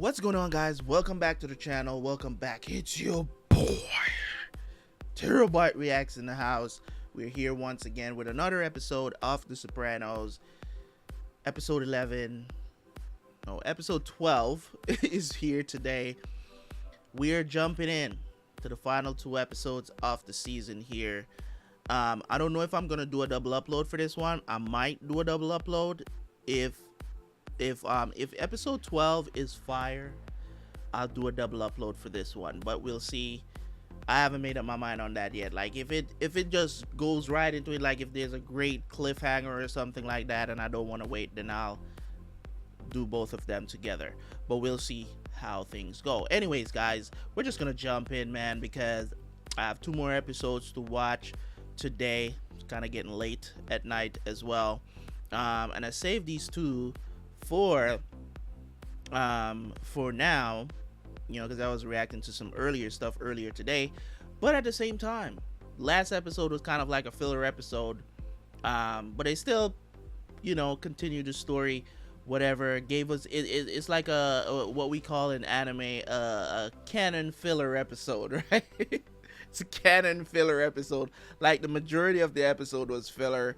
What's going on, guys? Welcome back to the channel. Welcome back. It's your boy Terabyt Reacts in the house. We're here once again with another episode of The Sopranos. Episode 12 is here today. We are jumping in to the final two episodes of the season here. I don't know if I'm gonna do a double upload for this one. I might do a double upload if episode 12 is fire. I'll do a double upload for this one, but we'll see. I haven't made up my mind on that yet. Like if it just goes right into it, like if there's a great cliffhanger or something like that and I don't want to wait, then I'll do both of them together, but we'll see how things go. Anyways, guys, we're just gonna jump in, man, because I have 2 more episodes to watch today. It's kind of getting late at night as well, and I saved these 2 for now, you know, because I was reacting to some earlier stuff earlier today. But at the same time, last episode was kind of like a filler episode, but they still, you know, continued the story, whatever. Gave us it's like a what we call in anime a canon filler episode, right? It's a canon filler episode. Like the majority of the episode was filler,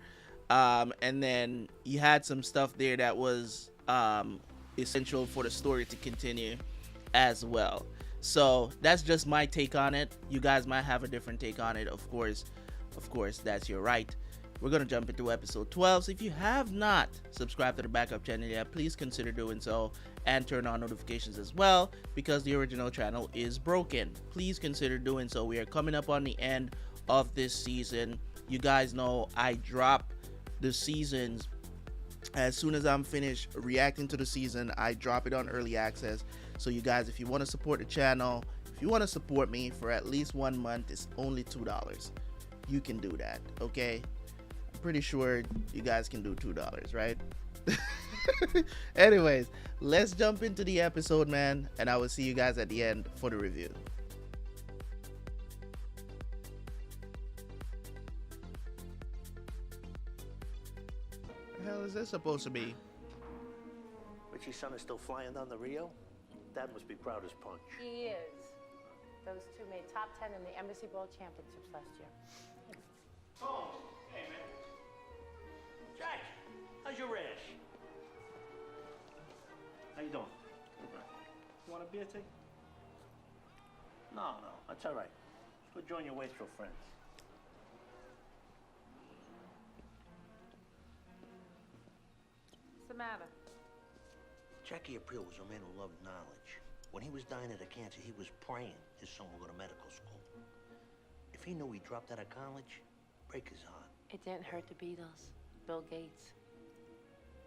and then you had some stuff there that was essential for the story to continue as well. So that's just my take on it. You guys might have a different take on it. Of course, that's your right. We're gonna jump into episode 12. So if you have not subscribed to the backup channel yet, please consider doing so and turn on notifications as well, because the original channel is broken. Please consider doing so. We are coming up on the end of this season. You guys know I drop the seasons as soon as I'm finished reacting to the season. I drop it on early access. So you guys, if you want to support the channel, if you want to support me for at least 1 month, it's only $2. You can do that, okay? I'm pretty sure you guys can do $2, right? Anyways, let's jump into the episode, man, and I will see you guys at the end for the review. What the hell is this supposed to be? Richie's son is still flying down the Rio? Dad must be proud as punch. He is. Those 2 made top 10 in the Embassy Ball Championships last year. Oh, hey, man. Jack, how's your rash? How you doing? You want a beer, Tig? No, that's all right. Let's go join your wastrel friends. What's the matter? Richie Aprile was a man who loved knowledge. When he was dying of cancer, he was praying his son would go to medical school. If he knew he dropped out of college, break his heart. It didn't hurt the Beatles. Bill Gates.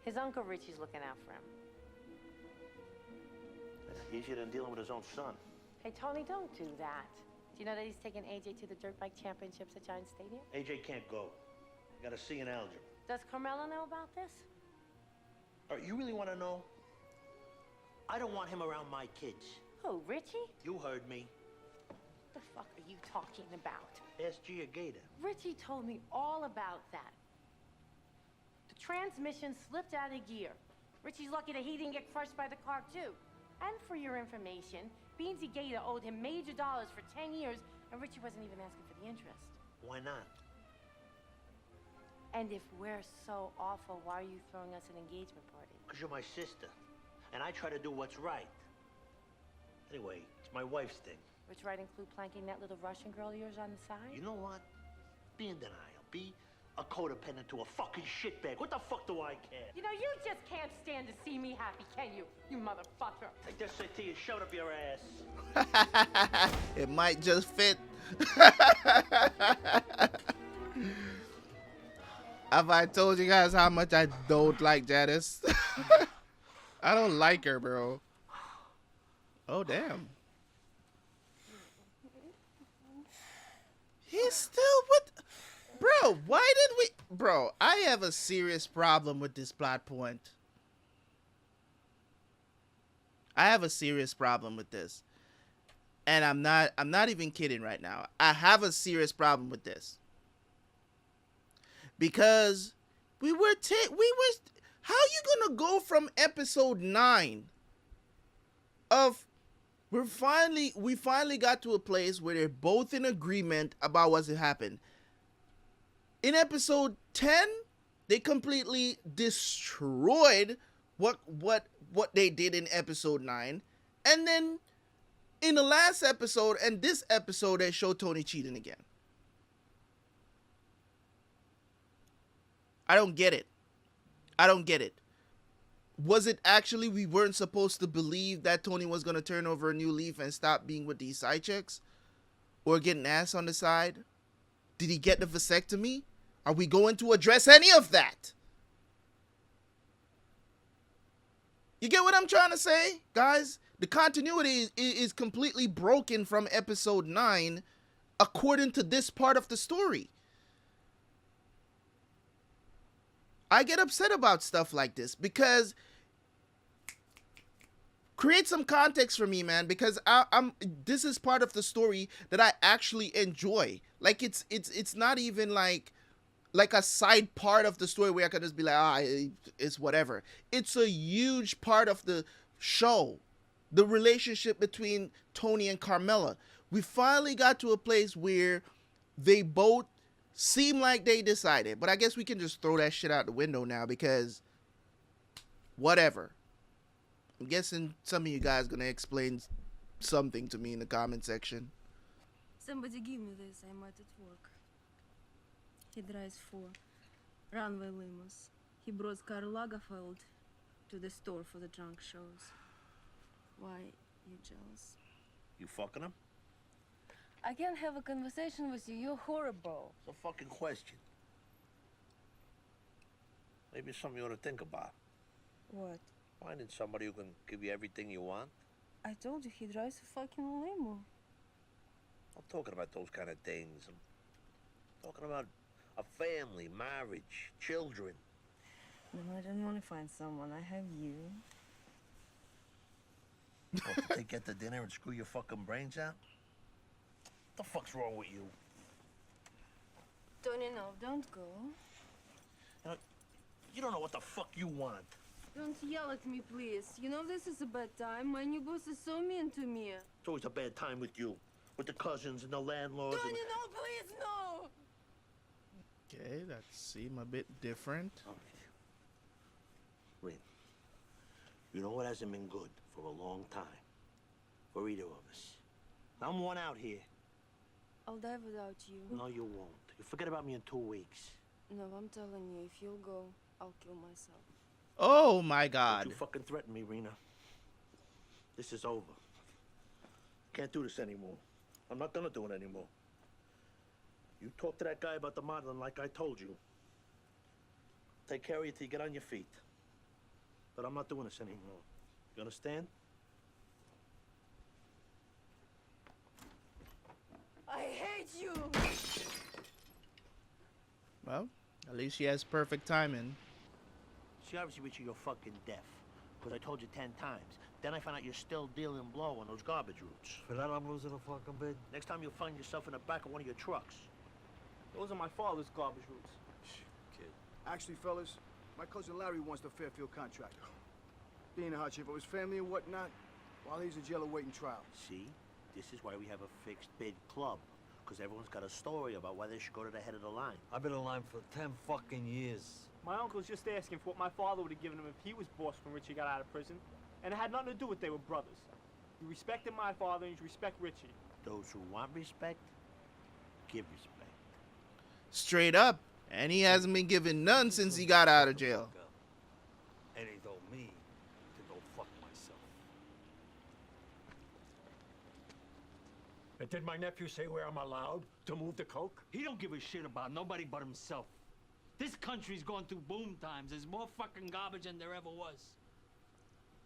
His uncle Richie's looking out for him. Easier than dealing with his own son. Hey, Tony, don't do that. Do you know that he's taking AJ to the dirt bike championships at Giant Stadium? AJ can't go. Got a C in algebra. Does Carmelo know about this? All right, you really want to know? I don't want him around my kids. Who, Richie? You heard me. What the fuck are you talking about? Ask Gia Gator. Richie told me all about that. The transmission slipped out of gear. Richie's lucky that he didn't get crushed by the car, too. And for your information, Beansy Gator owed him major dollars for 10 years, and Richie wasn't even asking for the interest. Why not? And if we're so awful, why are you throwing us an engagement party? Because you're my sister. And I try to do what's right. Anyway, it's my wife's thing. Which right include planking that little Russian girl of yours on the side? You know what? Be in denial. Be a codependent to a fucking shitbag. What the fuck do I care? You know, you just can't stand to see me happy, can you? You motherfucker. Take this to you, shove it up your ass. It might just fit. Have I told you guys how much I don't like Janice? I don't like her, bro. Oh, damn. He's still with... Bro, why did we... Bro, I have a serious problem with this plot point. I have a serious problem with this. And I'm not even kidding right now. I have a serious problem with this. Because how you gonna go from episode 9 of we finally got to a place where they're both in agreement about what's happened. In episode 10, they completely destroyed what they did in episode 9, and then in the last episode and this episode they show Tony cheating again. I don't get it. Was it actually we weren't supposed to believe that Tony was going to turn over a new leaf and stop being with these side chicks? Or get an ass on the side? Did he get the vasectomy? Are we going to address any of that? You get what I'm trying to say, guys? The continuity is completely broken from episode 9 according to this part of the story. I get upset about stuff like this because create some context for me, man, because this is part of the story that I actually enjoy. Like it's not even like a side part of the story where I could just be like, it's whatever. It's a huge part of the show. The relationship between Tony and Carmela. We finally got to a place where they both seem like they decided, but I guess we can just throw that shit out the window now because whatever. I'm guessing some of you guys gonna explain something to me in the comment section. Somebody give me this, I'm at work. He drives 4 runway limos. He brought Karl Lagerfeld to the store for the drunk shows. Why, you jealous? You fucking him? I can't have a conversation with you, you're horrible. It's a fucking question. Maybe it's something you ought to think about. What? Finding somebody who can give you everything you want. I told you he drives a fucking limo. I'm talking about those kind of things. I'm talking about a family, marriage, children. No, I don't want to find someone, I have you. What, to take you to dinner and screw your fucking brains out? What the fuck's wrong with you? Tony, no, don't go. You don't know what the fuck you want. Don't yell at me, please. You know this is a bad time. My new boss is so mean to me. It's always a bad time with you. With the cousins and the landlords. Tony, no, please, no! Okay, that seemed a bit different. Wait. You know what hasn't been good for a long time? For either of us. I'm one out here. I'll die without you. No, you won't. You forget about me in 2 weeks. No, I'm telling you, if you'll go, I'll kill myself. Oh my god. Don't you fucking threaten me, Irina. This is over. Can't do this anymore. I'm not gonna do it anymore. You talk to that guy about the modeling like I told you. Take care of you till you get on your feet. But I'm not doing this anymore. You understand? I hate you! Well, at least she has perfect timing. See, obviously, Richie, you're fucking deaf. Because I told you 10 times. Then I found out you're still dealing blow on those garbage routes. For that, I'm losing a fucking bid. Next time you'll find yourself in the back of one of your trucks. Those are my father's garbage routes. Kid. Actually, fellas, my cousin Larry wants the Fairfield contract. Being a hardship of his family and whatnot, while he's in jail awaiting trial. See? This is why we have a fixed bid club. Because everyone's got a story about why they should go to the head of the line. I've been in line for 10 fucking years. My uncle's just asking for what my father would have given him if he was boss when Richie got out of prison. And it had nothing to do with they were brothers. You respected my father and you respect Richie. Those who want respect, give respect. Straight up. And he hasn't been given none since he got out of jail. And he told me to go fuck myself. And did my nephew say where I'm allowed to move the coke? He don't give a shit about nobody but himself. This country's going through boom times. There's more fucking garbage than there ever was.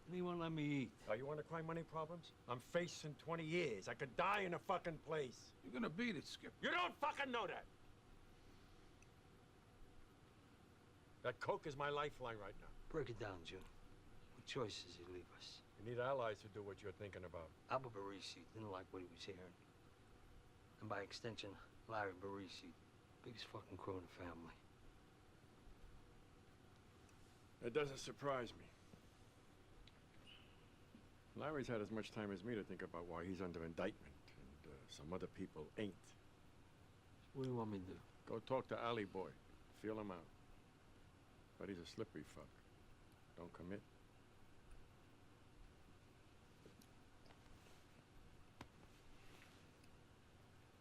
And he won't let me eat. Oh, you want to crime money problems? I'm facing 20 years. I could die in a fucking place. You're gonna beat it, Skip. You don't fucking know that. That coke is my lifeline right now. Break it down, Joe. What choices he leave us? You need allies to do what you're thinking about. Albert Barisi didn't like what he was hearing. And by extension, Larry Barisi, biggest fucking crow in the family. It doesn't surprise me. Larry's had as much time as me to think about why he's under indictment, and some other people ain't. What do you want me to do? Go talk to Alley Boy. Feel him out. But he's a slippery fuck. Don't commit.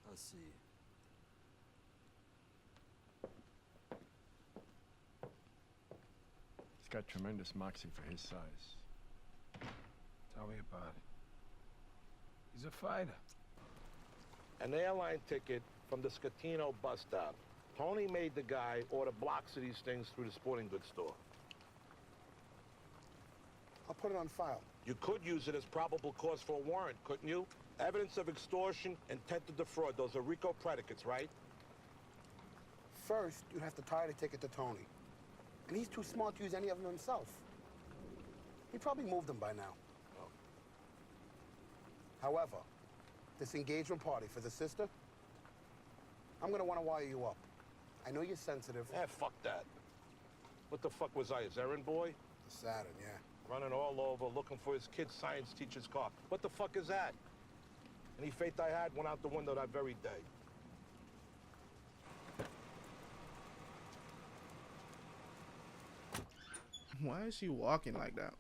I'll see you. He's got tremendous moxie for his size. Tell me about it. He's a fighter. An airline ticket from the Scatino bus stop. Tony made the guy order blocks of these things through the sporting goods store. I'll put it on file. You could use it as probable cause for a warrant, couldn't you? Evidence of extortion, intent to defraud. Those are RICO predicates, right? First, you'd have to tie the ticket to Tony. And he's too smart to use any of them himself. He probably moved them by now. Oh. However, this engagement party for the sister, I'm gonna want to wire you up. I know you're sensitive. Eh, fuck that. What the fuck was I, his errand boy? The Satin, yeah. Running all over, looking for his kid's science teacher's car. What the fuck is that? Any faith I had went out the window that very day. Why is she walking like that?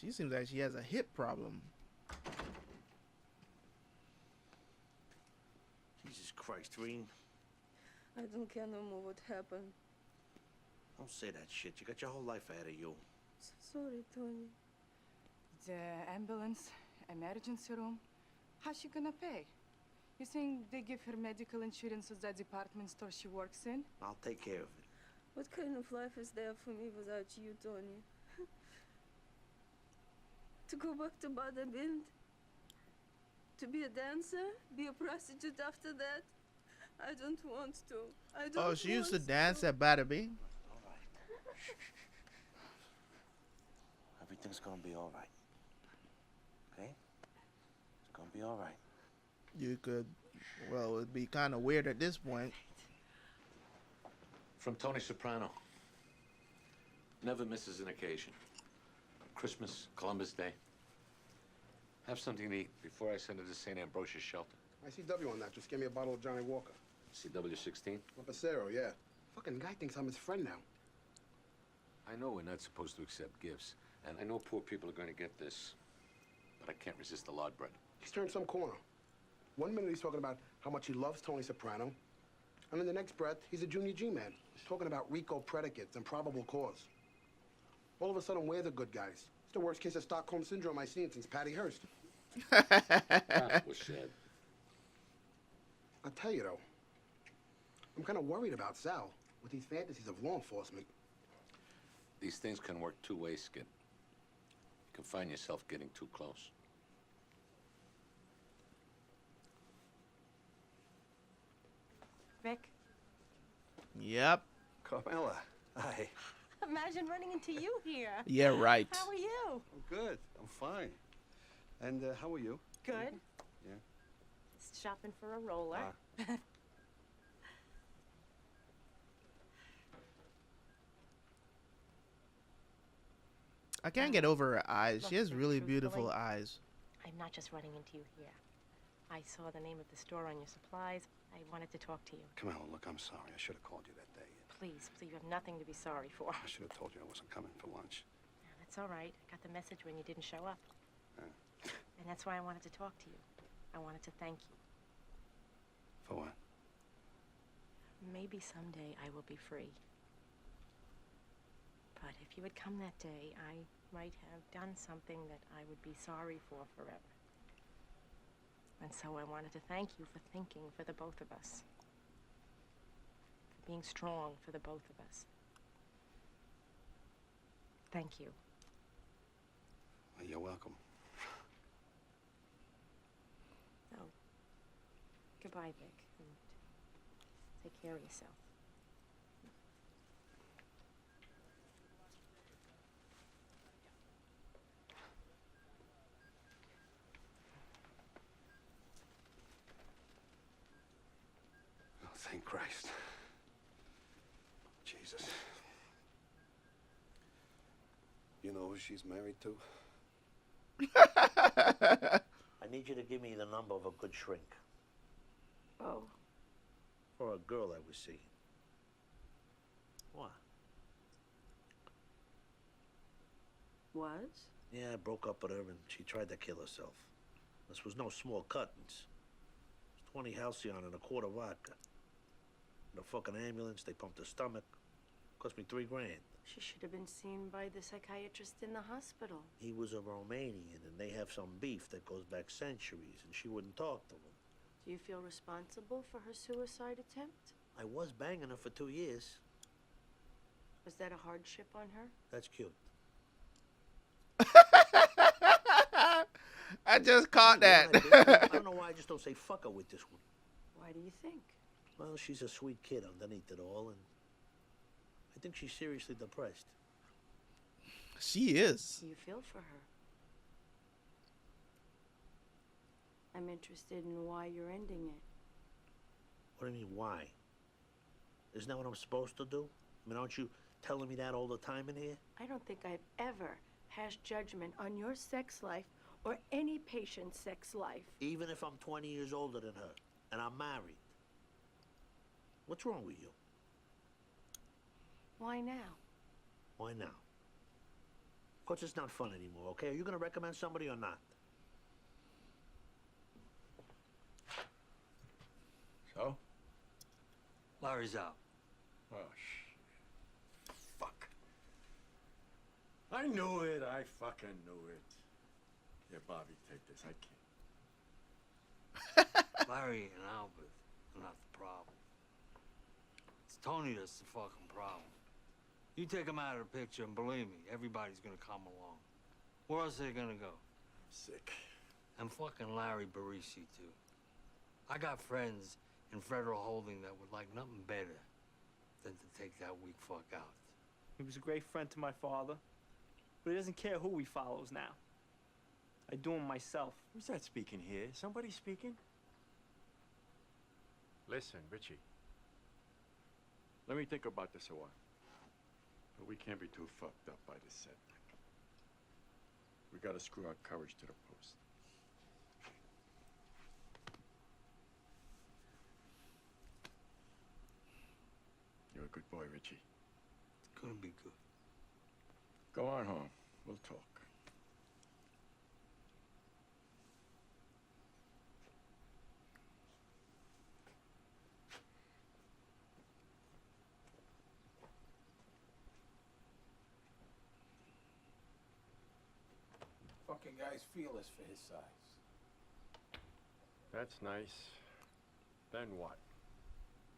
She seems like she has a hip problem. Jesus Christ, Reen. I don't care no more what happened. Don't say that shit. You got your whole life ahead of you. So sorry, Tony. The ambulance, emergency room. How's she gonna pay? You think they give her medical insurance at that department store she works in? I'll take care of it. What kind of life is there for me without you, Tony? To go back to Terabyt? To be a dancer? Be a prostitute after that? I don't want to. I don't Oh, she used to want dance at Terabyt. All right. Everything's gonna be all right. Okay? It's gonna be all right. You could, well, it'd be kind of weird at this point. From Tony Soprano. Never misses an occasion. Christmas, Columbus Day. Have something to eat before I send her to St. Ambrosia's shelter. ICW on that. Just give me a bottle of Johnny Walker. CW16? Lapacero, yeah. Fucking guy thinks I'm his friend now. I know we're not supposed to accept gifts, and I know poor people are going to get this, but I can't resist the lard bread. He's turned some corner. 1 minute he's talking about how much he loves Tony Soprano, and in the next breath, he's a junior G-man. He's talking about RICO predicates and probable cause. All of a sudden, we're the good guys. It's the worst case of Stockholm Syndrome I've seen since Patty Hearst. That was sad. I'll tell you, though, I'm kind of worried about Sal with these fantasies of law enforcement. These things can work two ways, Skid. You can find yourself getting too close. Vic? Yep. Carmela, hi. Imagine running into you here. Yeah, right. How are you? I'm good. I'm fine. And how are you? Good. Yeah. Just shopping for a roller. I can't get over her eyes. She Look, has really beautiful truthfully, eyes. I'm not just running into you here. I saw the name of the store on your supplies. I wanted to talk to you. Carmela, look, I'm sorry. I should have called you that day. Please, please, you have nothing to be sorry for. I should have told you I wasn't coming for lunch. That's all right. I got the message when you didn't show up. And that's why I wanted to talk to you. I wanted to thank you. For what? Maybe someday I will be free. But if you had come that day, I might have done something that I would be sorry for forever. And so I wanted to thank you for thinking for the both of us. For being strong for the both of us. Thank you. Well, you're welcome. Oh. Goodbye, Vic. And take care of yourself. Oh, thank Christ. Jesus. You know who she's married to? I need you to give me the number of a good shrink. Oh. For a girl I was seeing. What? Was? Yeah, I broke up with her and she tried to kill herself. This was no small cuttings. It was 20 halcyon and a quart of vodka. In a fucking ambulance, they pumped her stomach. Cost me $3,000. She should have been seen by the psychiatrist in the hospital. He was a Romanian and they have some beef that goes back centuries and she wouldn't talk to him. Do you feel responsible for her suicide attempt? I was banging her for 2 years. Was that a hardship on her? That's cute. I just caught that. I don't know why I just don't say fuck her with this one. Why do you think? Well, she's a sweet kid underneath it all, and I think she's seriously depressed. She is. You feel for her. I'm interested in why you're ending it. What do you mean, why? Isn't that what I'm supposed to do? I mean, aren't you telling me that all the time in here? I don't think I've ever passed judgment on your sex life or any patient's sex life. Even if I'm 20 years older than her, and I'm married. What's wrong with you? Why now? Why now? Because it's not fun anymore, okay? Are you going to recommend somebody or not? So? Larry's out. Oh, shit. Fuck. I knew it. I fucking knew it. Yeah, Bobby, take this. I can't. Larry and Albert are not the problem. It's Tony that's the fucking problem. You take him out of the picture, and believe me, everybody's gonna come along. Where else are they gonna go? Sick. And fucking Larry Barisi, too. I got friends in federal holding that would like nothing better than to take that weak fuck out. He was a great friend to my father, but he doesn't care who he follows now. I do him myself. Who's that speaking here? Somebody speaking? Listen, Richie. Let me think about this a while. But we can't be too fucked up by this setback. We gotta screw our courage to the post. You're a good boy, Richie. It's gonna be good. Go on home. We'll talk. Fucking guy's fearless for his size. That's nice. Then what?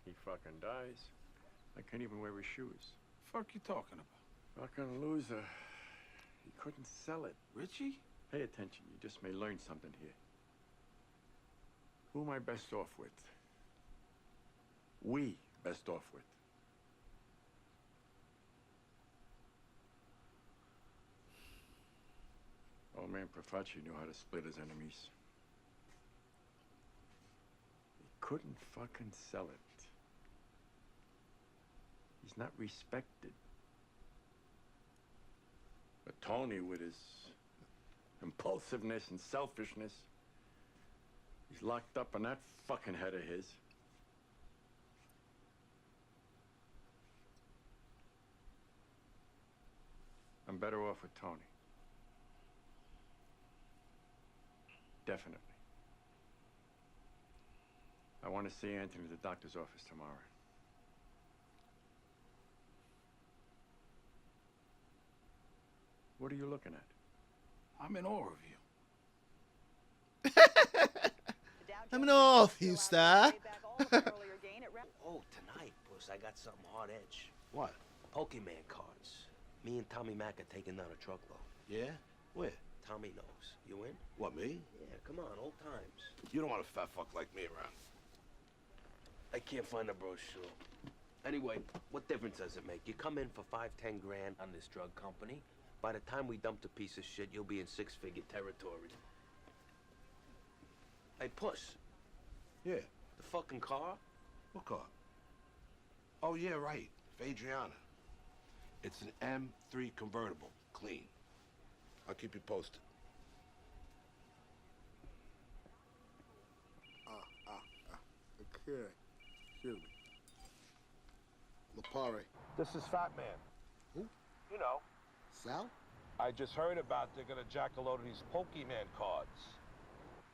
He fucking dies. I can't even wear his shoes. Fuck you talking about? Fucking loser. He couldn't sell it. Richie? Pay attention. You just may learn something here. Who am I best off with? We best off with. Old man Profaci knew how to split his enemies. He couldn't fucking sell it. He's not respected. But Tony, with his impulsiveness and selfishness, he's locked up in that fucking head of his. I'm better off with Tony. Definitely. I want to see Anthony at the doctor's office tomorrow. What are you looking at? I'm in awe of you. I'm in awe of you, star. Oh, tonight, boss, I got something hard edge. What? Pokemon cards. Me and Tommy Mac are taking down a truckload. Yeah? Where? Tommy knows. You in? What, me? Yeah, come on, old times. You don't want a fat fuck like me around. I can't find a brochure. Anyway, what difference does it make? You come in for 5-10 grand on this drug company. By the time we dump the piece of shit, you'll be in six-figure territory. Hey, Puss. Yeah. The fucking car? What car? Oh, yeah, right. For Adriana. It's an M3 convertible. Clean. I'll keep you posted. Okay. Excuse me. Lapare. This is Fat Man. Who? You know. Sal? I just heard about they're gonna jack a load of these Pokemon cards.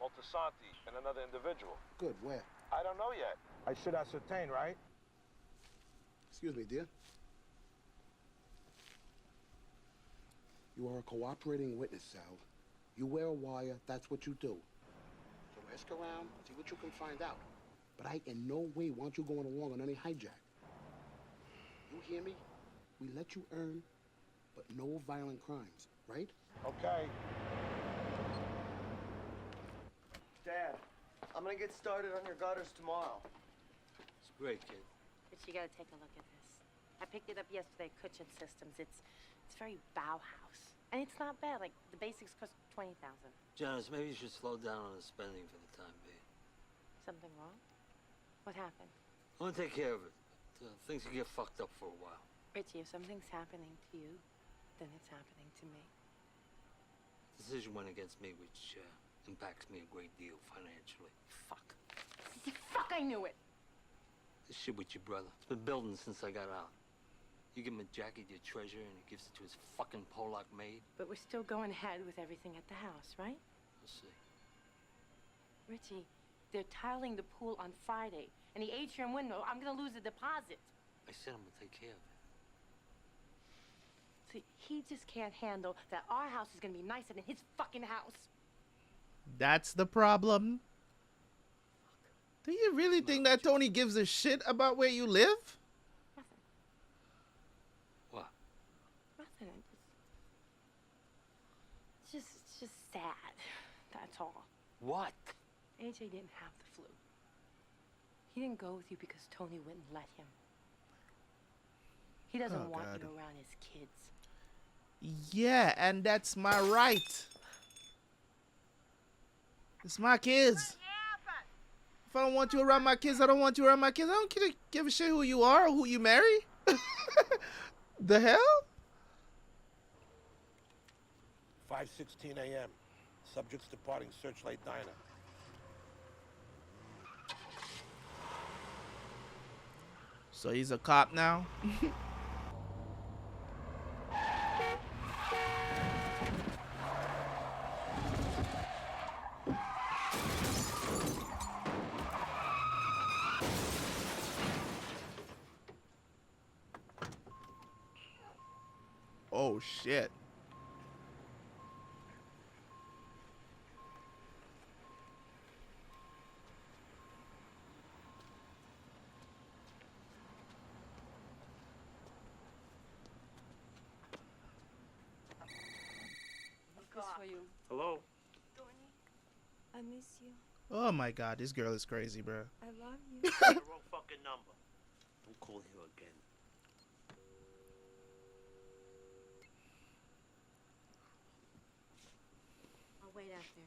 Moltisanti and another individual. Good, where? I don't know yet. I should ascertain, right? Excuse me, dear. You are a cooperating witness, Sal. You wear a wire, that's what you do. So ask around, see what you can find out. But I in no way want you going along on any hijack. You hear me? We let you earn, but no violent crimes, right? Okay. Dad, I'm gonna get started on your gutters tomorrow. It's great, kid. But you gotta take a look at this. I picked it up yesterday at Kitchen Systems. It's very Bauhaus. And it's not bad. Like, the basics cost $20,000. Janice, maybe you should slow down on the spending for the time being. Something wrong? What happened? I'm gonna take care of it. Things can get fucked up for a while. Richie, if something's happening to you, then it's happening to me. The decision went against me, which impacts me a great deal financially. Fuck. Fuck, I knew it! This shit with your brother, it's been building since I got out. You give him a jacket, your treasure, and he gives it to his fucking Polak maid? But we're still going ahead with everything at the house, right? We'll see. Richie, they're tiling the pool on Friday. And the atrium window, I'm gonna lose the deposit. I said I'm gonna take care of it. See, he just can't handle that our house is gonna be nicer than his fucking house. That's the problem. Do you really think that Tony gives a shit about where you live? Nothing. What? Nothing. It's just sad. That's all. What? AJ didn't have the flu. He didn't go with you because Tony wouldn't let him. He doesn't want you around his kids. Yeah, and that's my right. It's my kids. If I don't want you around my kids, I don't want you around my kids. I don't give a shit who you are or who you marry. The hell? 5:16 a.m. Subjects departing Searchlight Diner. So he's a cop now? Oh shit. This for you. Hello? I miss you. Oh my god, this girl is crazy, bro. I love you. The wrong fucking number. Don't call here again. I'll wait out there.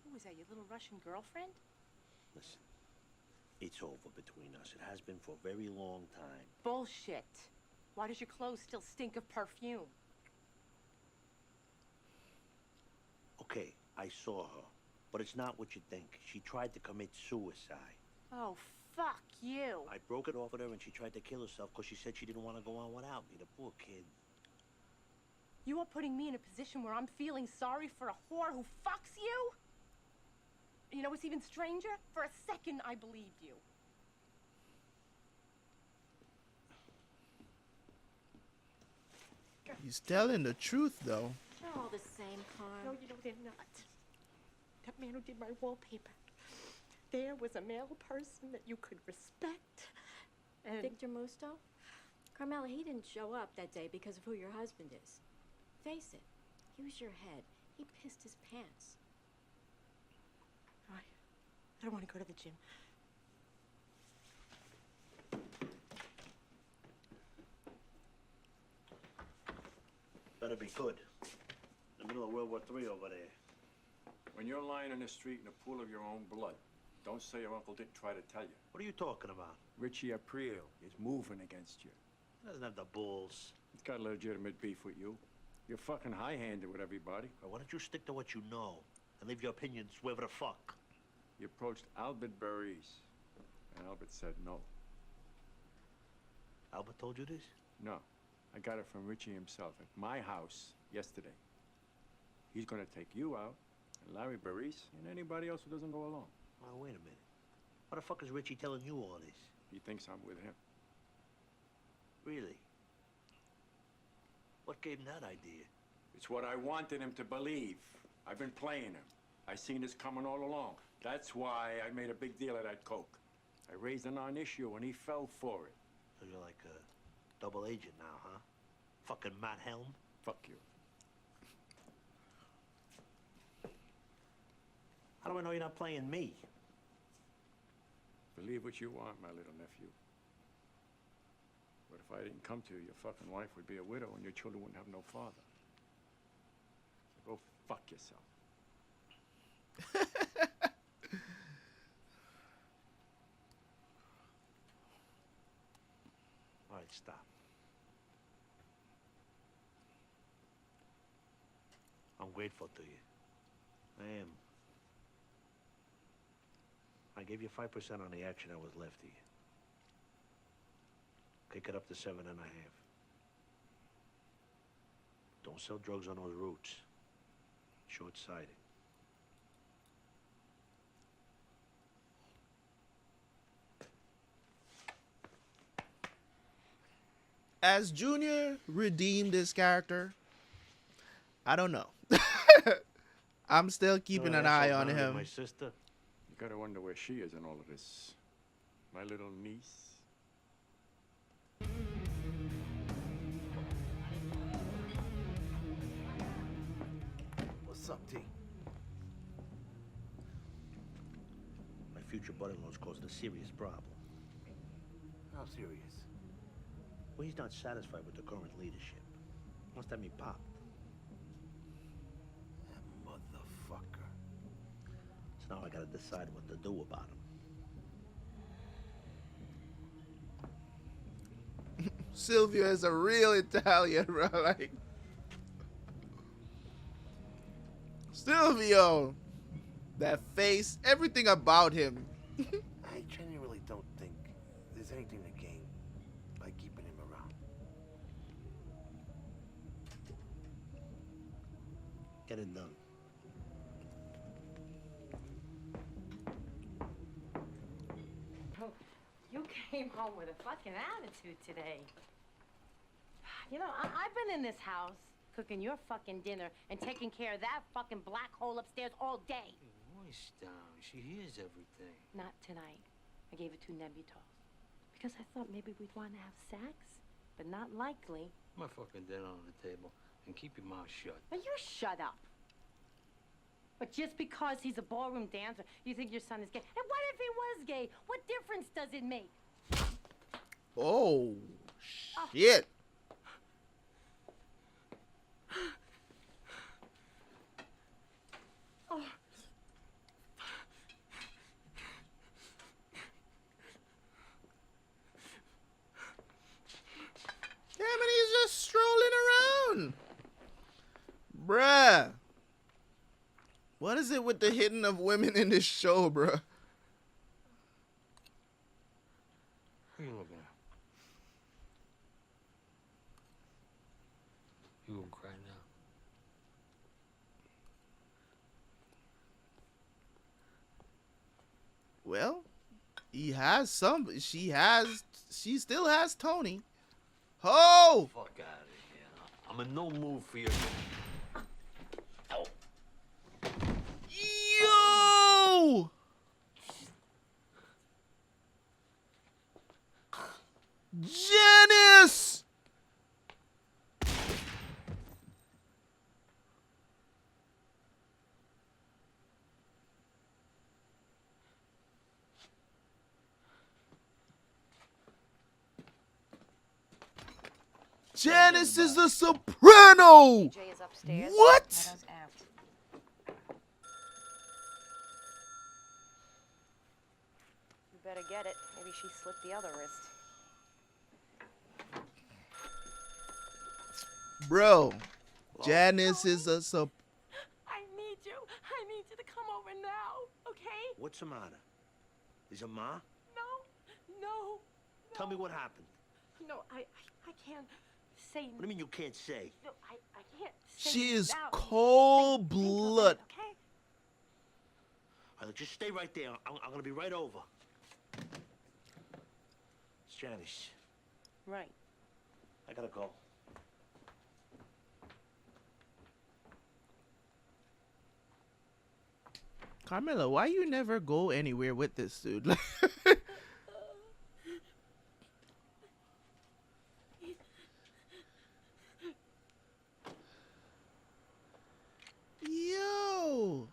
Who was that, your little Russian girlfriend? Listen, it's over between us. It has been for a very long time. Bullshit. Why does your clothes still stink of perfume? Okay, I saw her, but it's not what you think. She tried to commit suicide. Oh, fuck you. I broke it off with her and she tried to kill herself because she said she didn't want to go on without me. The poor kid. You are putting me in a position where I'm feeling sorry for a whore who fucks you? You know what's even stranger? For a second, I believed you. He's telling the truth, though. They're all the same, Carl. No, you know they're not. That man who did my wallpaper. There was a male person that you could respect. And Victor Musto? Carmela, he didn't show up that day because of who your husband is. Face it, use your head. He pissed his pants. I don't want to go to the gym. Better be good. In the middle of World War III over there. When you're lying in the street in a pool of your own blood, don't say your uncle didn't try to tell you. What are you talking about? Richie Aprile is moving against you. He doesn't have the balls. He's got legitimate beef with you. You're fucking high-handed with everybody. Why don't you stick to what you know and leave your opinions wherever the fuck? He approached Albert Burries, and Albert said no. Albert told you this? No. I got it from Richie himself at my house yesterday. He's gonna take you out, and Larry Burries, and anybody else who doesn't go along. Oh, wait a minute. Why the fuck is Richie telling you all this? He thinks I'm with him. Really? What gave him that idea? It's what I wanted him to believe. I've been playing him. I seen this coming all along. That's why I made a big deal of that coke. I raised a non-issue, and he fell for it. So you're like a double agent now, huh? Fucking Matt Helm? Fuck you. How do I know you're not playing me? Believe what you want, my little nephew. But if I didn't come to you, your fucking wife would be a widow and your children wouldn't have no father. So go fuck yourself. All right, stop. I'm grateful to you. I am. I gave you 5% on the action that was left of you. Kick it up to 7.5. Don't sell drugs on those routes. Short-sighted. As Junior redeemed his character, I don't know. I'm still keeping an eye on him. My sister. You gotta wonder where she is in all of this. My little niece. What's up, T? My future brother-in-law's causing a serious problem. How serious? Well, he's not satisfied with the current leadership. Wants to have me popped. That motherfucker. So now I gotta decide what to do about him. Silvio is a real Italian, bro. Like Silvio, that face, everything about him. I genuinely don't think there's anything to gain by keeping him around. Get it done. You came home with a fucking attitude today. You know, I've been in this house cooking your fucking dinner and taking care of that fucking black hole upstairs all day. Voice down. She hears everything. Not tonight. I gave it 2 Nebutols. Because I thought maybe we'd want to have sex, but not likely. My fucking dinner on the table, and keep your mouth shut. Well, you shut up. But just because he's a ballroom dancer, you think your son is gay. And what if he was gay? What difference does it make? Oh, shit. Oh. Damn it, he's just strolling around. Bruh. What is it with the hidden of women in this show, bruh? Who are you looking at? You gonna cry now? Well, he has some. She still has Tony. Oh! Fuck out of here. I'm in no mood for your... Yo! Janice! Janice is a soprano! DJ is upstairs. What? Meadows aft. You better get it. Maybe she slit the other wrist. Bro, Janice is a I need you to come over now, okay? What's the matter? Is it Ma? No. Tell me what happened. No, I can't say. What do you mean you can't say? No, I can't say. She is now. cold blood. Okay. All right, just stay right there. I'm gonna be right over. It's Janice. Right. I gotta go. Carmela, why you never go anywhere with this dude? Yo.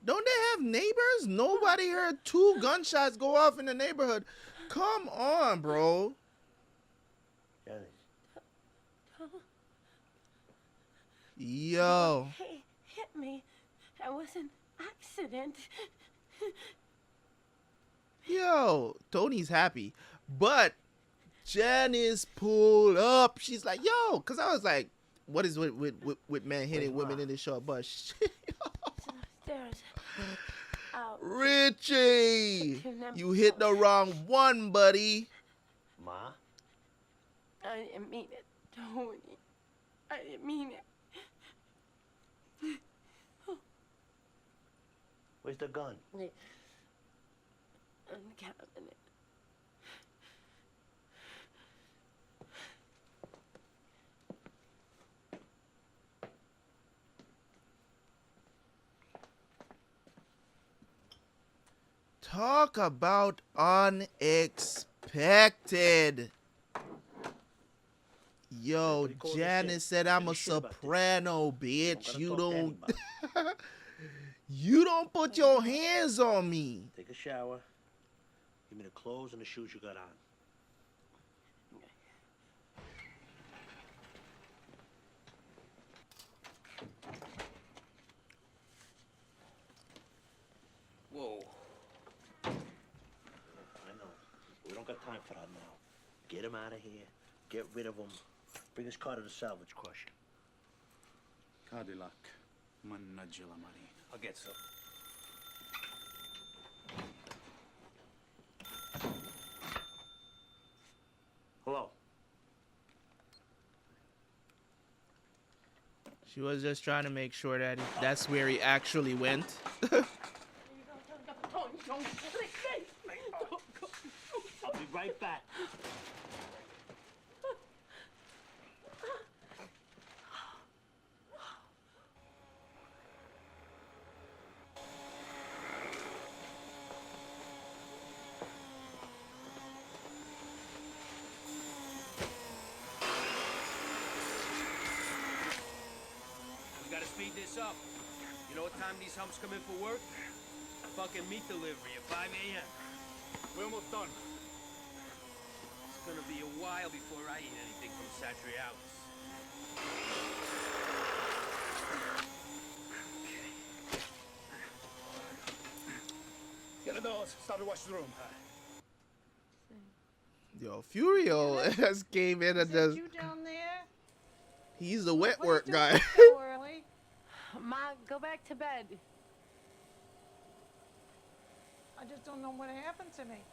Don't they have neighbors? Nobody heard 2 gunshots go off in the neighborhood. Come on, bro. Janice. Yo. He hit me. It was an accident. Yo. Tony's happy. But Janice pulled up. She's like, yo. Because I was like, what is with men hitting women in the short bus? There's. Richie. You hit the wrong one, buddy. Ma? I didn't mean it, Tony. I didn't mean it. Where's the gun? In the cabinet. Talk about unexpected. Yo, Janice said I'm a soprano, bitch. You don't you don't put your hands on me. Take a shower. Give me the clothes and the shoes you got on. Whoa. I know. We don't got time for that now. Get him out of here. Get rid of him. Bring his car to the salvage crusher. Cadillac. Managila money. I'll get some. Hello. She was just trying to make sure that that's where he actually went. I'll be right back. We gotta speed this up. You know what time these humps come in for work? Fucking meat delivery at 5 a.m. We're almost done. It's gonna be a while before I eat anything from Satrialis. Get the doors. Start to wash the room. Yo, Furio has came in and just. You down there? He's the wet work guy. So early. Ma, go back to bed. I just don't know what happened to me.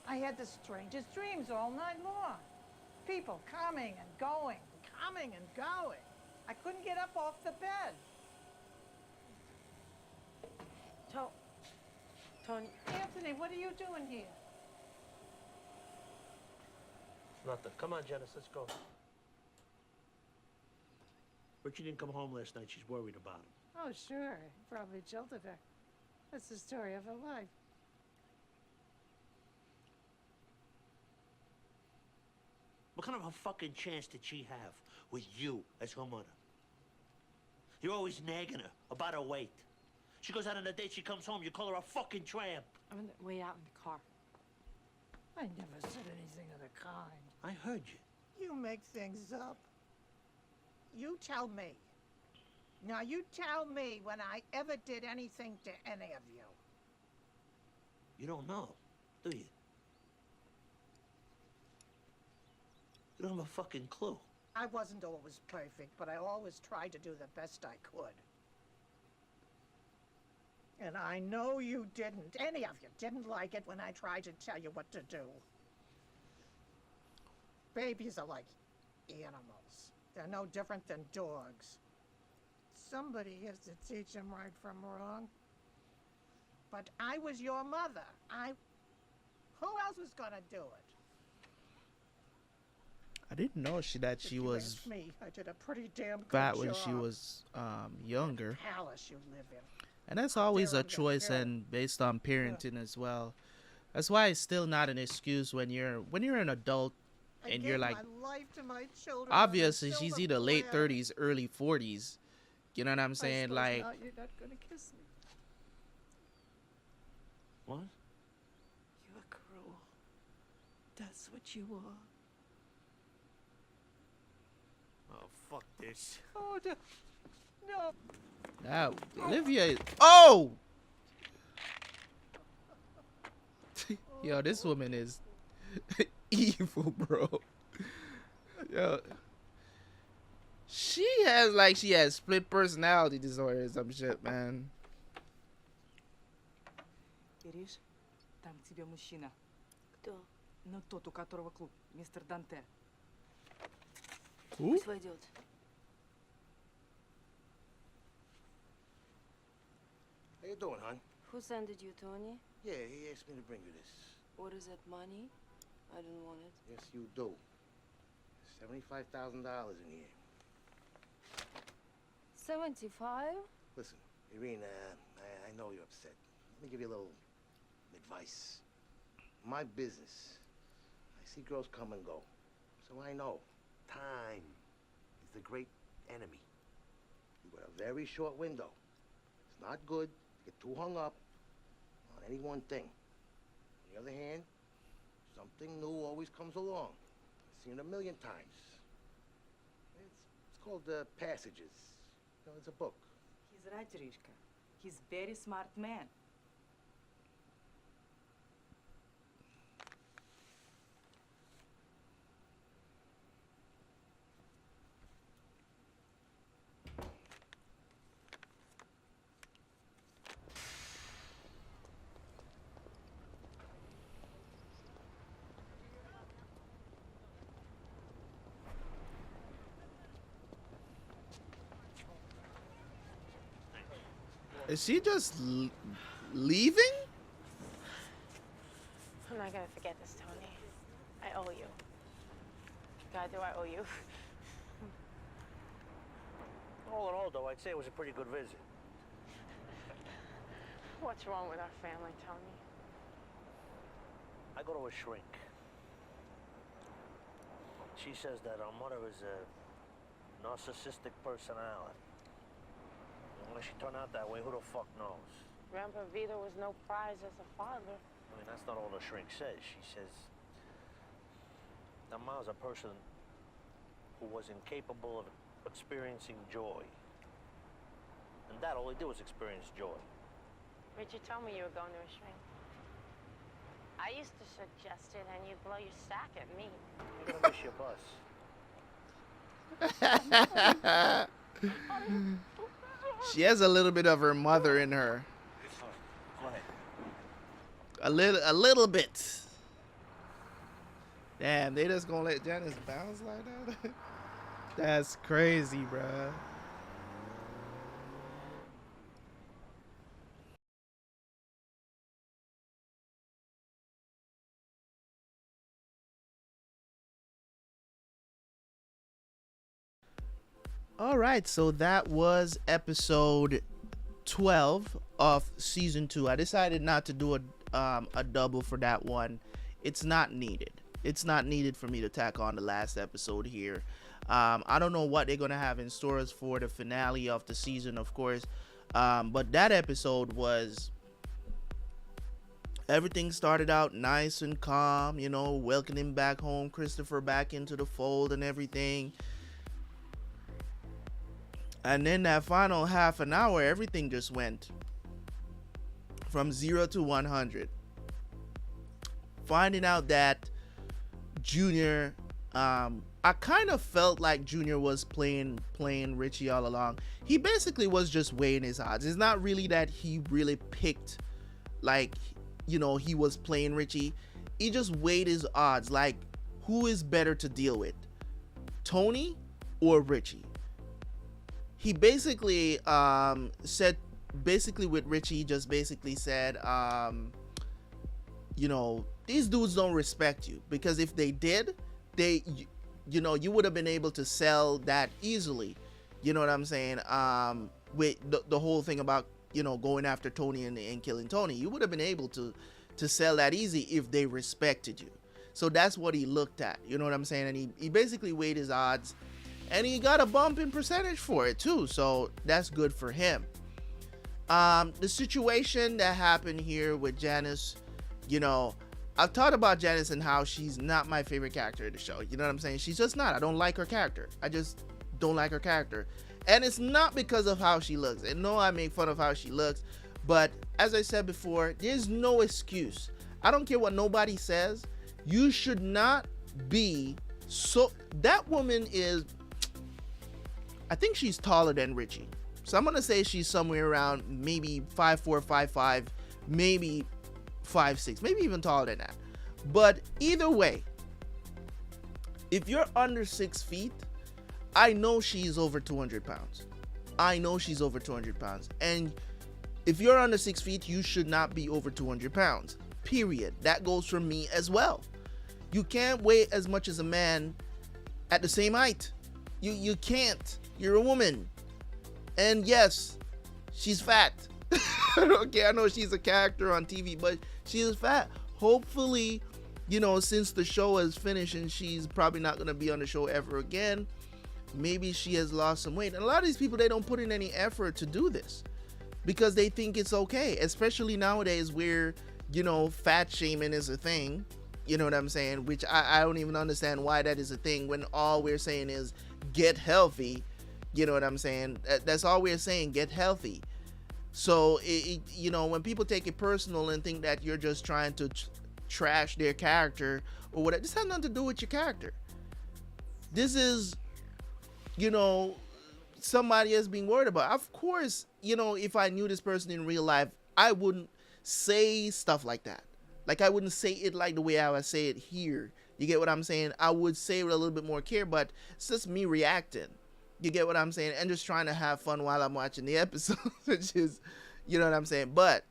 I had the strangest dreams all night long. People coming and going, coming and going. I couldn't get up off the bed. Tony. Anthony, what are you doing here? Nothing. Come on, Janice, let's go. Richie didn't come home last night. She's worried about him. Oh, sure. Probably jilted her. That's the story of her life. What kind of a fucking chance did she have with you as her mother? You're always nagging her about her weight. She goes out on a date, she comes home, you call her a fucking tramp. I'm gonna wait out in the car. I never said anything of the kind. I heard you. You make things up. You tell me. Now you tell me when I ever did anything to any of you. You don't know, do you? You don't have a fucking clue. I wasn't always perfect, but I always tried to do the best I could. And I know you didn't. Any of you didn't like it when I tried to tell you what to do. Babies are like animals. They're no different than dogs. Somebody has to teach them right from wrong. But I was your mother. Who else was gonna do it? I didn't know that she was Ask me. I did a pretty damn good fat when job. she was younger. Palace you live in. And that's always a choice, and based on parenting as well. That's why it's still not an excuse when you're an adult and you're like, my life to my children. obviously she's either late 30s, early 40s. You know what I'm saying? Like, now you're not gonna kiss me. What? You're cruel. That's what you are. Oh, fuck this. Oh, no. that Olivia. Oh, yo, this woman is evil, bro. Yo, she has split personality disorder or some shit, man. Ириш, там к тебе мужчина. Кто? Ну, тот, у которого клуб, мистер Данте. Who? Пусть войдет. How you doing, hon? Who sent you, Tony? Yeah, he asked me to bring you this. What is that, money? I don't want it. Yes, you do. $75,000 in here. 75? Listen, Irina, I know you're upset. Let me give you a little advice. My business, I see girls come and go. So I know time is the great enemy. You got a very short window. It's not good to get too hung up on any one thing. On the other hand, something new always comes along. I've seen it a million times. It's called Passages. You know, it's a book. He's right, Rishka. He's very smart man. Is she just leaving? I'm not gonna forget this, Tony. I owe you. God, do I owe you. All in all, though, I'd say it was a pretty good visit. What's wrong with our family, Tony? I go to a shrink. She says that our mother is a narcissistic personality. And when she turned out that way, who the fuck knows? Grandpa Vito was no prize as a father. I mean, that's not all the shrink says. She says that Ma's a person who was incapable of experiencing joy. And Dad, all he did was experience joy. Richard told me you were going to a shrink. I used to suggest it, and you'd blow your sack at me. You're gonna miss your bus. She has a little bit of her mother in her. Go ahead. A little bit. Damn, they just gonna let Janice bounce like that? That's crazy, bruh. All right, so that was episode 12 of season 2. I decided not to do a double for that one. It's not needed. It's not needed for me to tack on the last episode here. I don't know what they're gonna have in stores for the finale of the season, of course. But that episode was, everything started out nice and calm, you know, welcoming back home, Christopher back into the fold and everything. And then that final half an hour, everything just went from 0 to 100. Finding out that Junior, I I kind of felt like Junior was playing Richie all along. He basically was just weighing his odds. It's not really that he really picked, like, you know, he was playing Richie. He just weighed his odds, like, who is better to deal with, Tony or Richie? He basically said, basically with Richie, just basically said, you know, these dudes don't respect you, because if they did, you know, you would have been able to sell that easily. You know what I'm saying? With the whole thing about, you know, going after Tony and killing Tony, you would have been able to sell that easy if they respected you. So that's what he looked at. You know what I'm saying? And he basically weighed his odds, and he got a bump in percentage for it too. So that's good for him. The situation that happened here with Janice, you know, I've talked about Janice and how she's not my favorite character in the show. You know what I'm saying? She's just not. I don't like her character. I just don't like her character. And it's not because of how she looks. And no, I make fun of how she looks. But as I said before, there's no excuse. I don't care what nobody says. You should not be so... That woman is... I think she's taller than Richie. So I'm going to say she's somewhere around maybe 5'4", 5'5", maybe 5'6", maybe even taller than that. But either way, if you're under 6 feet, I know she's over 200 pounds. I know she's over 200 pounds. And if you're under 6 feet, you should not be over 200 pounds. Period. That goes for me as well. You can't weigh as much as a man at the same height. You can't. You're a woman. And yes, she's fat. Okay, I know she's a character on TV, but she is fat. Hopefully, you know, since the show is finished and she's probably not going to be on the show ever again, maybe she has lost some weight. And a lot of these people, they don't put in any effort to do this because they think it's okay, especially nowadays where, you know, fat shaming is a thing. You know what I'm saying? Which I don't even understand why that is a thing when all we're saying is get healthy. You know what I'm saying? That's all we're saying, get healthy. So, you know, when people take it personal and think that you're just trying to trash their character or whatever, this has nothing to do with your character. This is, you know, somebody is being worried about. Of course, you know, if I knew this person in real life, I wouldn't say stuff like that. Like, I wouldn't say it like the way I would say it here. You get what I'm saying? I would say it with a little bit more care, but it's just me reacting. You get what I'm saying? And just trying to have fun while I'm watching the episode, which is, you know what I'm saying? But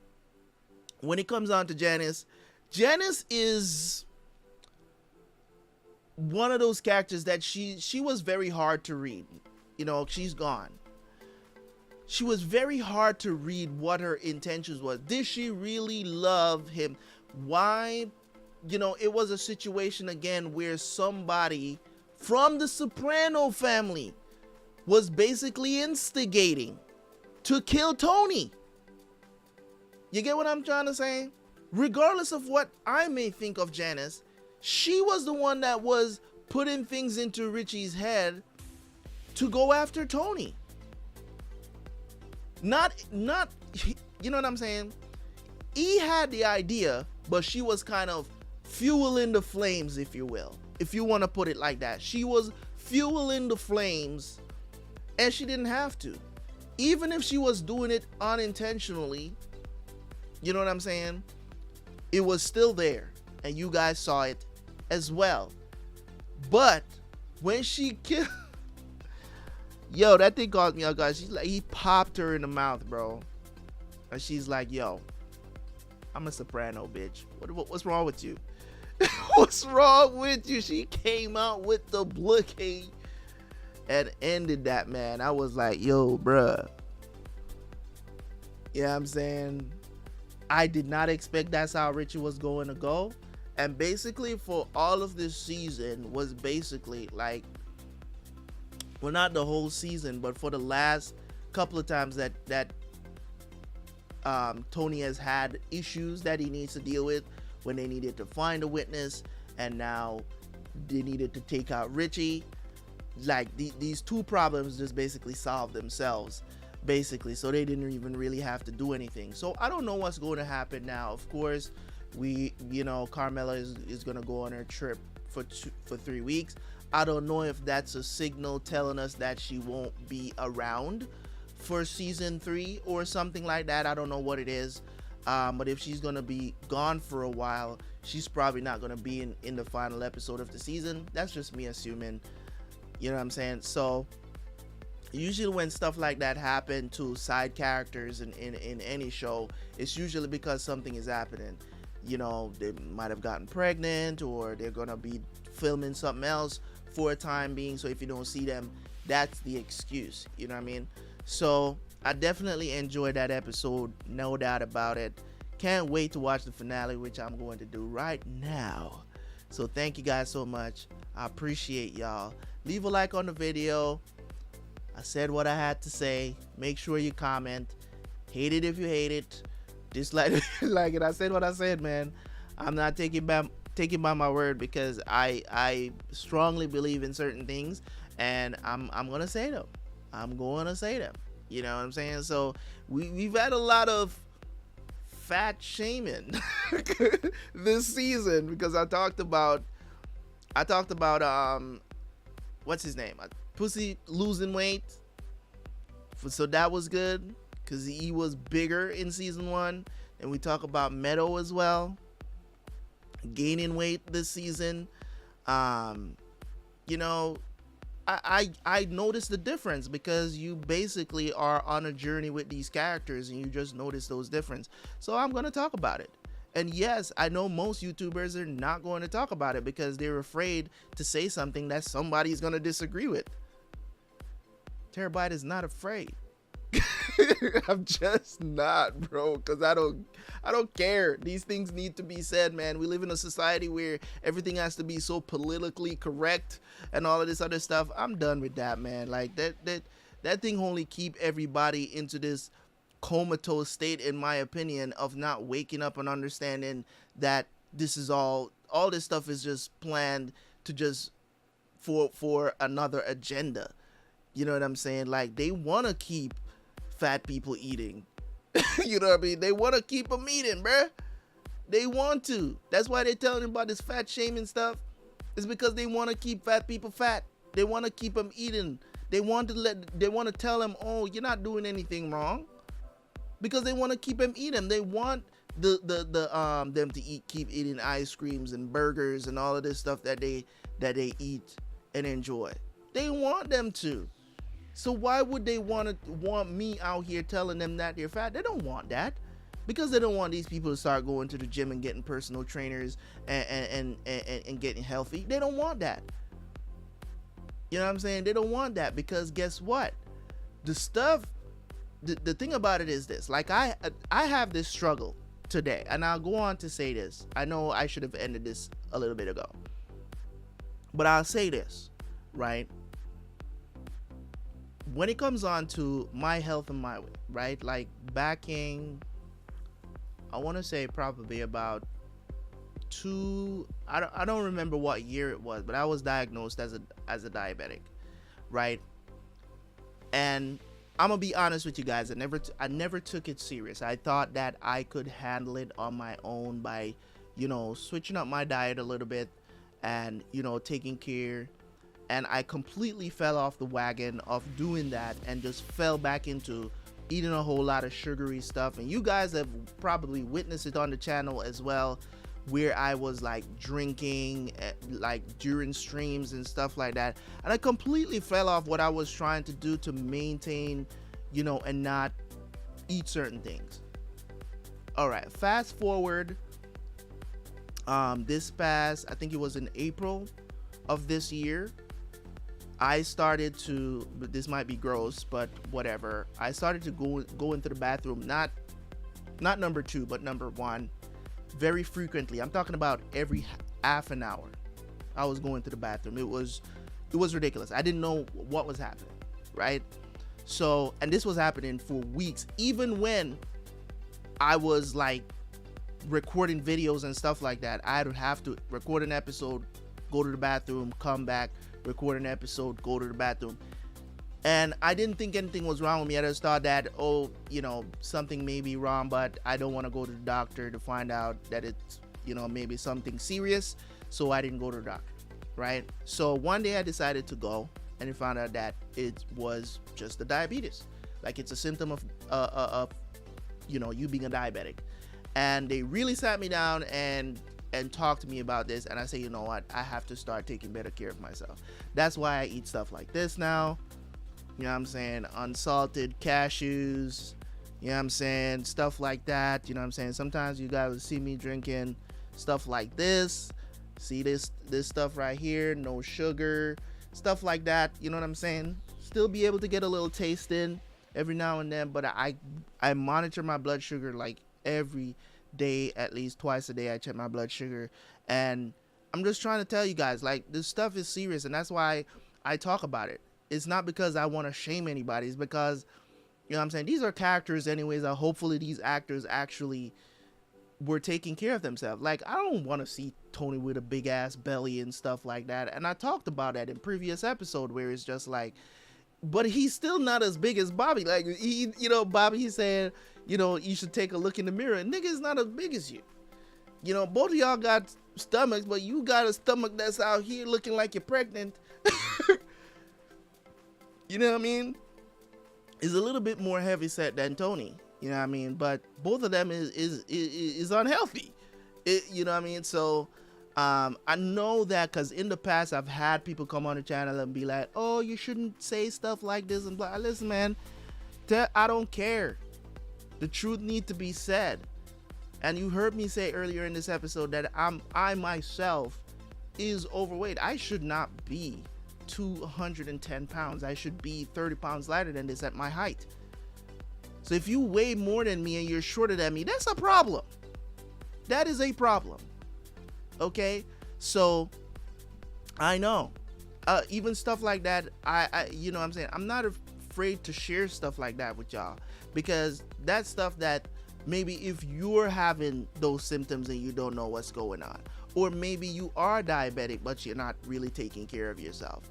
when it comes on to Janice, Janice is one of those characters that she was very hard to read. You know, she's gone. She was very hard to read what her intentions was. Did she really love him? Why? You know, it was a situation again where somebody from the Soprano family was basically instigating to kill Tony. You get what I'm trying to say? Regardless of what I may think of Janice, she was the one that was putting things into Richie's head to go after Tony. Not, you know what I'm saying? He had the idea, but she was kind of fueling the flames, if you will. If you want to put it like that. She was fueling the flames, and she didn't have to. Even if she was doing it unintentionally, you know what I'm saying? It was still there, and you guys saw it as well. But when she killed... Yo, that thing caused me off guard. She's like, he popped her in the mouth, bro. And she's like, yo, I'm a soprano, bitch. What's wrong with you? What's wrong with you? She came out with the blockade and ended that, man. I was like, yo, bruh. Yeah, I'm saying, I did not expect that's how Richie was going to go. And basically for all of this season was basically like, well, not the whole season, but for the last couple of times that Tony has had issues that he needs to deal with, when they needed to find a witness and now they needed to take out Richie. Like these two problems just basically solved themselves, basically, so they didn't even really have to do anything. So I don't know what's going to happen now. Of course, you know, Carmela is going to go on her trip for 3 weeks. I don't know if that's a signal telling us that she won't be around for season 3 or something like that. I don't know what it is. But if she's gonna be gone for a while, she's probably not gonna be in the final episode of the season. That's just me assuming. You know what I'm saying? So usually when stuff like that happen to side characters in any show, it's usually because something is happening. You know, they might have gotten pregnant, or they're gonna be filming something else for a time being. So if you don't see them, that's the excuse. You know what I mean? So I definitely enjoyed that episode, no doubt about it. Can't wait to watch the finale, which I'm going to do right now. So thank you guys so much. I appreciate y'all. Leave a like on the video. I said what I had to say. Make sure you comment. Hate it if you hate it. Dislike it if you like it. I said what I said, man. I'm not taking by my word, because I strongly believe in certain things, and I'm gonna say them. I'm going to say them. You know what I'm saying? So we've had a lot of fat shaming this season, because I talked about what's his name? Pussy losing weight. So that was good, because he was bigger in season 1. And we talk about Meadow as well, gaining weight this season. You know, I noticed the difference, because you basically are on a journey with these characters and you just notice those differences. So I'm going to talk about it. And yes, I know most YouTubers are not going to talk about it because they're afraid to say something that somebody's going to disagree with. Terabyt is not afraid. I'm just not, bro, because I don't care. These things need to be said, man. We live in a society where everything has to be so politically correct and all of this other stuff. I'm done with that, man. Like that thing only keep everybody into this comatose state, in my opinion, of not waking up and understanding that this is all this stuff is just planned to just for another agenda. You know what I'm saying? Like, they want to keep fat people eating. You know what I mean? They want to keep them eating, bruh. They want to. That's why they're telling them about this fat shaming stuff. It's because they want to keep fat people fat. They want to keep them eating. They want to tell them, oh, you're not doing anything wrong, because they want to keep them eating. They want them to keep eating ice creams and burgers and all of this stuff that they eat and enjoy. They want them to. So why would they want me out here telling them that they're fat? They don't want that, because they don't want these people to start going to the gym and getting personal trainers and getting healthy. They don't want that. You know what I'm saying? They don't want that, because guess what? The thing about it is this. Like, I have this struggle today, and I'll go on to say this. I know I should have ended this a little bit ago, but I'll say this, right? When it comes on to my health and my weight, right? Like, back in, I want to say probably about I don't remember what year it was, but I was diagnosed as a diabetic, right? And I'm gonna be honest with you guys, I never took it serious. I thought that I could handle it on my own by, you know, switching up my diet a little bit and, you know, taking care. And I completely fell off the wagon of doing that and just fell back into eating a whole lot of sugary stuff. And you guys have probably witnessed it on the channel as well, where I was like drinking like during streams and stuff like that. And I completely fell off what I was trying to do to maintain, you know, and not eat certain things. All right, fast forward. This past, I think it was in April of this year, I started to, this might be gross, but whatever. I started to go into the bathroom, not number 2, but number 1, very frequently. I'm talking about every half an hour. I was going to the bathroom. It was ridiculous. I didn't know what was happening, right? So, and this was happening for weeks, even when I was like recording videos and stuff like that. I would have to record an episode, go to the bathroom, come back, record an episode, go to the bathroom. And I didn't think anything was wrong with me. I just thought that, oh, you know, something may be wrong, but I don't want to go to the doctor to find out that it's, you know, maybe something serious. So I didn't go to the doctor. right? So one day I decided to go, and I found out that it was just the diabetes. Like, it's a symptom of you being a diabetic. And they really sat me down and talked to me about this, and I say, you know what, I have to start taking better care of myself. That's why I eat stuff like this now. You know what I'm saying? Unsalted cashews, you know what I'm saying? Stuff like that, you know what I'm saying? Sometimes you guys see me drinking stuff like this. See this stuff right here, no sugar, stuff like that, you know what I'm saying? Still be able to get a little taste in every now and then, but I monitor my blood sugar like every day, at least twice a day. I check my blood sugar, and I'm just trying to tell you guys, like, this stuff is serious, and that's why I talk about it. It's not because I want to shame anybody. It's because, you know what I'm saying, these are characters anyways, that hopefully these actors actually were taking care of themselves. Like, I don't want to see Tony with a big ass belly and stuff like that, and I talked about that in previous episode, where it's just like, but he's still not as big as Bobby. Like, he, Bobby, he's saying, you should take a look in the mirror. Nigga is not as big as you. Both of y'all got stomachs, but you got a stomach that's out here looking like you're pregnant. You know what I mean? Is a little bit more heavy set than Tony. You know what I mean? But both of them is unhealthy. You know what I mean? So I know that because in the past I've had people come on the channel and be like, oh, you shouldn't say stuff like this and blah. Listen, man, I don't care. The truth needs to be said. And you heard me say earlier in this episode that I myself is overweight. I should not be 210 pounds. I should be 30 pounds lighter than this at my height. So if you weigh more than me and you're shorter than me, that's a problem. That is a problem. Okay? So I know. Even stuff like that, I you know what I'm saying? I'm not afraid to share stuff like that with y'all, because that's stuff that maybe if you're having those symptoms and you don't know what's going on, or maybe you are diabetic but you're not really taking care of yourself,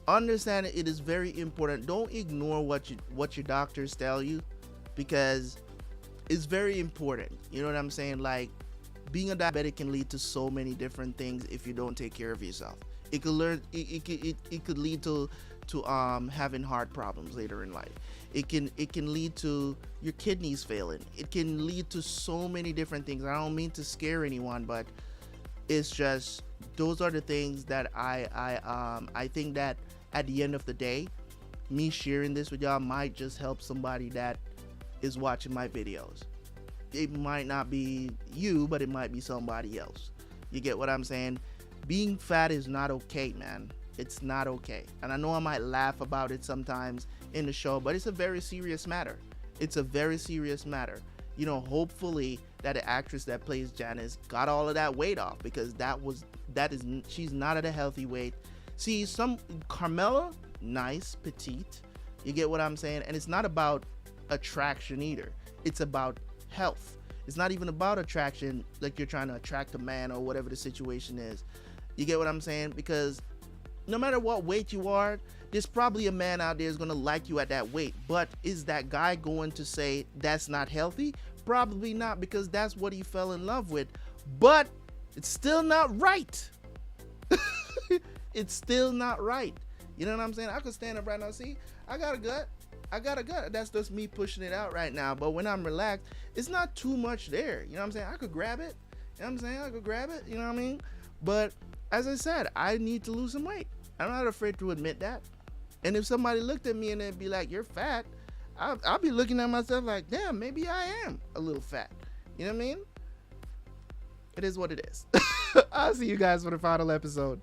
understand it is very important. Don't ignore what your doctors tell you, because it's very important. You know what I'm saying? Like, being a diabetic can lead to so many different things if you don't take care of yourself. It could lead to having heart problems later in life. It can lead to your kidneys failing. It can lead to so many different things. I don't mean to scare anyone, but it's just, those are the things that I think that at the end of the day, me sharing this with y'all might just help somebody that is watching my videos. It might not be you, but it might be somebody else. You get what I'm saying? Being fat is not okay, man. It's not okay. And I know I might laugh about it sometimes in the show, but it's a very serious matter. It's a very serious matter. Hopefully that the actress that plays Janice got all of that weight off, because she's not at a healthy weight. See, Carmela, nice, petite. You get what I'm saying? And it's not about attraction either. It's about health. It's not even about attraction, like you're trying to attract a man or whatever the situation is. You get what I'm saying? Because no matter what weight you are, there's probably a man out there who's gonna like you at that weight. But is that guy going to say that's not healthy? Probably not, because that's what he fell in love with. But it's still not right. It's still not right. You know what I'm saying? I could stand up right now. See, I got a gut. That's just me pushing it out right now. But when I'm relaxed, it's not too much there. You know what I'm saying? I could grab it. You know what I'm saying? I could grab it. You know what I mean? But as I said, I need to lose some weight. I'm not afraid to admit that. And if somebody looked at me and they'd be like, you're fat, I'll be looking at myself like, damn, maybe I am a little fat. You know what I mean? It is what it is. I'll see you guys for the final episode.